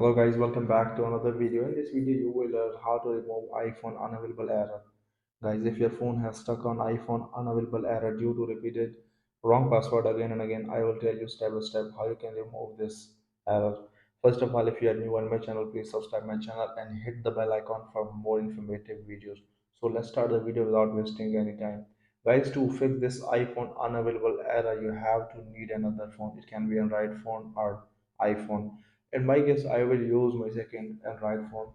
Hello guys, welcome back to another video. In this video, you will learn how to remove iPhone unavailable error. Guys, if your phone has stuck on iPhone unavailable error due to repeated wrong password again and again, I will tell you step by step how you can remove this error. First of all, if you are new on my channel, please subscribe my channel and hit the bell icon for more informative videos. So let's start the video without wasting any time. Guys, to fix this iPhone unavailable error, you have to need another phone. It can be Android phone or iPhone. In my case, I will use my second Android phone.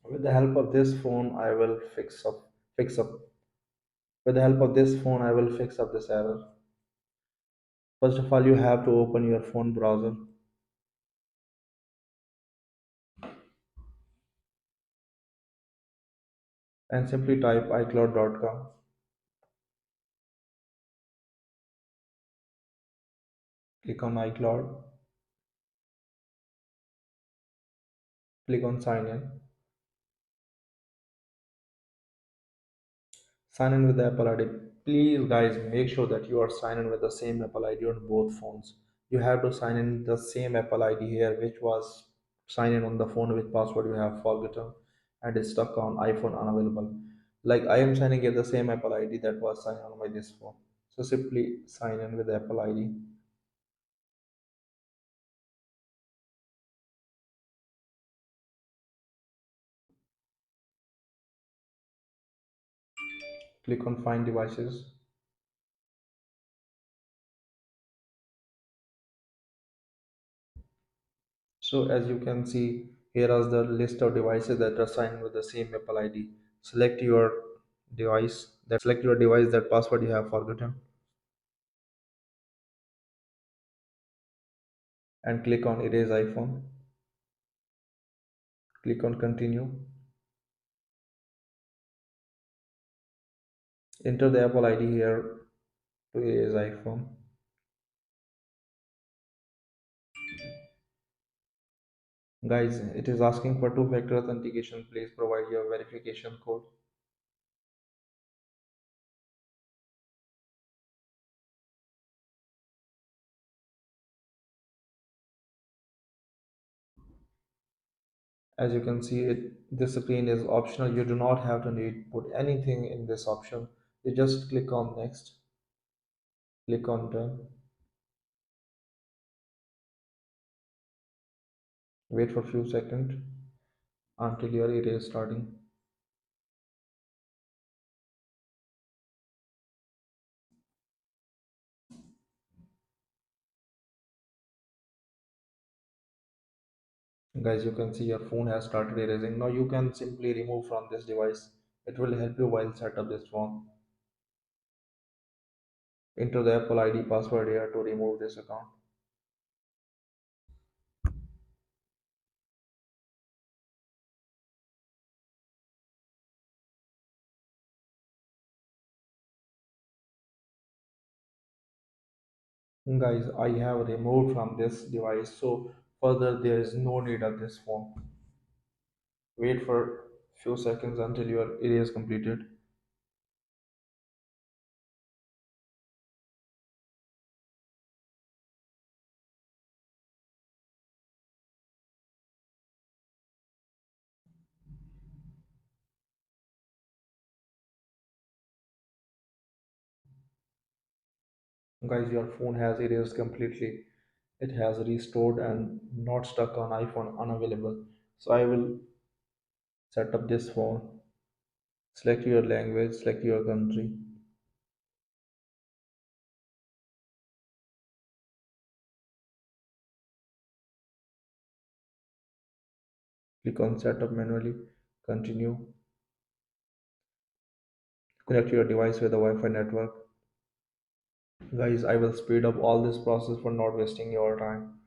With the help of this phone, I will fix up. With the help of this phone, I will fix up this error. First of all, you have to open your phone browser and simply type iCloud.com. Click on iCloud. Click on sign in. Sign in with the Apple ID. Please, guys, make sure that you are signed in with the same Apple ID on both phones. You have to sign in the same Apple ID here, which was signed in on the phone with password you have forgotten and is stuck on iPhone unavailable. Like I am signing in the same Apple ID that was signed on my this phone. So simply sign in with the Apple ID. Click on Find Devices. So as you can see, here is the list of devices that are signed with the same Apple ID. Select your device that password you have forgotten and click on Erase iPhone. Click on Continue. Enter the Apple ID here to erase iPhone. Guys, it is asking for two-factor authentication. Please provide your verification code. As you can see, this screen is optional. You do not have to need put anything in this option. You just click on Next. Click on Done. Wait for a few seconds until your erase starting. Guys, you can see your phone has started erasing. Now you can simply remove from this device. It will help you while set up this phone. Enter the Apple ID password here to remove this account. Guys, I have removed from this device, so further there is no need of this phone. Wait for few seconds until your erase completed. Guys, your phone has erased completely. It has restored and not stuck on iPhone unavailable. So I will set up this phone. Select your language, select your country. Click on setup manually. Continue. Connect your device with the Wi-Fi network. Guys, I will speed up all this process for not wasting your time.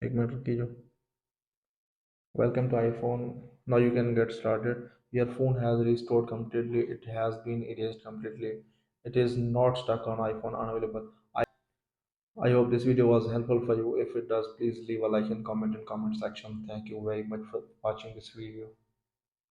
एक minute रुकिए. Welcome to iPhone. Now you can get started. Your phone has restored completely. It has been erased completely. It is not stuck on iPhone unavailable. I hope this video was helpful for you. If it does, please leave a like and comment in comment section. Thank you very much for watching this video.